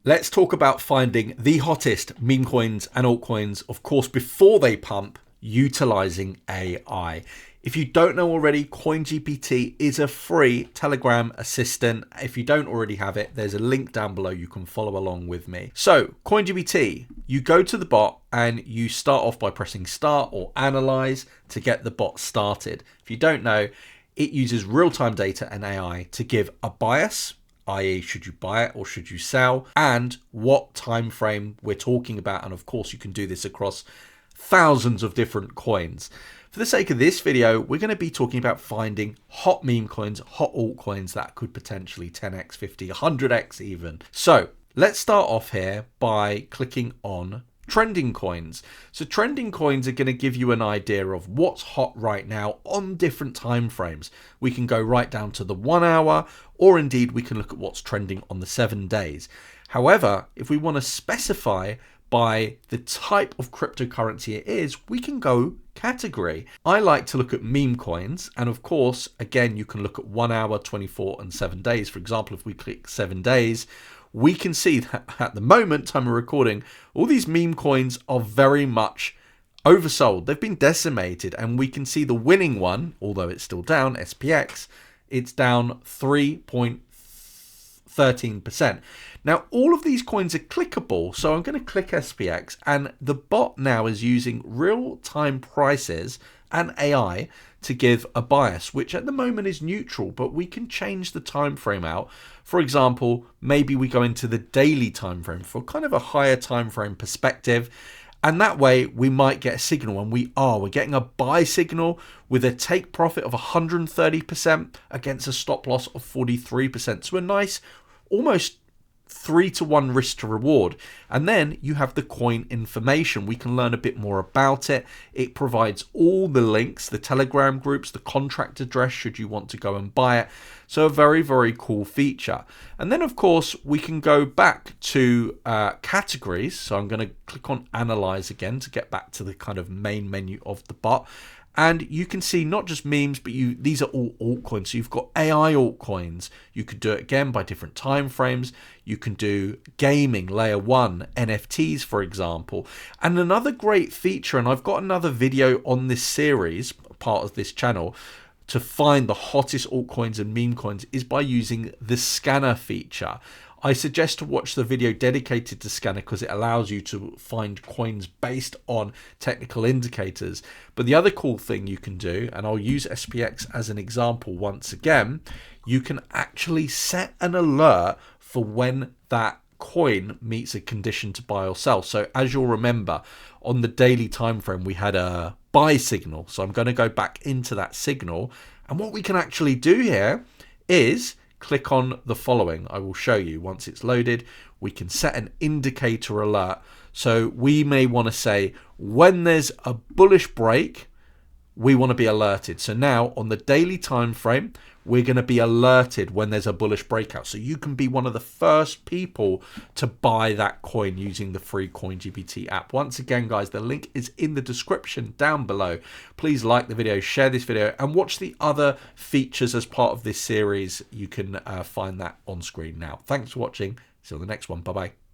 Let's talk about finding the hottest meme coins and altcoins, of course, before they pump, utilizing AI. If you don't know already, CoinGPT is a free Telegram assistant. If you don't already have it, there's a link down below. You can follow along with me. So CoinGPT, you go to the bot and you start off by pressing start or analyze to get the bot started. If you don't know, it uses real-time data and AI to give a bias, i.e. should you buy it or should you sell, and what time frame we're talking about. And of course, you can do this across thousands of different coins. For the sake of this video, we're going to be talking about finding hot meme coins, hot altcoins that could potentially 10x, 50, 100x even. So let's start off here by clicking on trending coins. So trending coins are going to give you an idea of what's hot right now on different time frames. We can go right down to the 1 hour, or indeed we can look at what's trending on the 7 days. However, if we want to specify by the type of cryptocurrency it is, we can go category. I like to look at meme coins, and of course, again, you can look at 1 hour, 24 and 7 days. For example, if we click 7 days, we can see that at the moment, time of recording, all these meme coins are very much oversold. They've been decimated, and we can see the winning one, although it's still down, SPX, it's down 3.13%. Now, all of these coins are clickable, so I'm going to click SPX, and the bot now is using real-time prices and AI to give a bias, which at the moment is neutral, but we can change the time frame out. For example, maybe we go into the daily time frame for kind of a higher time frame perspective, and that way we might get a signal, and we're getting a buy signal with a take profit of 130% against a stop loss of 43%. So a nice almost 3-to-1 risk to reward. And then you have the coin information. We can learn a bit more about it. It provides all the links, the Telegram groups, the contract address should you want to go and buy it. So a very, very cool feature. And then of course we can go back to categories. So I'm going to click on analyze again to get back to the kind of main menu of the bot. And you can see not just memes, but these are all altcoins. So you've got AI altcoins. You could do it again by different time frames. You can do gaming, layer 1, NFTs, for example. And another great feature, and I've got another video on this series, part of this channel, to find the hottest altcoins and meme coins, is by using the scanner feature. I suggest to watch the video dedicated to scanner because it allows you to find coins based on technical indicators. But the other cool thing you can do, and I'll use SPX as an example once again, you can actually set an alert for when that coin meets a condition to buy or sell. So as you'll remember, on the daily time frame, we had a buy signal. So I'm going to go back into that signal. And what we can actually do here is click on the following. I will show you once it's loaded. We can set an indicator alert. So we may want to say when there's a bullish break, we want to be alerted. So now on the daily time frame, we're going to be alerted when there's a bullish breakout. So you can be one of the first people to buy that coin using the free CoinGPT app. Once again, guys, the link is in the description down below. Please like the video, share this video, and watch the other features as part of this series. You can find that on screen now. Thanks for watching. See you on the next one. Bye-bye.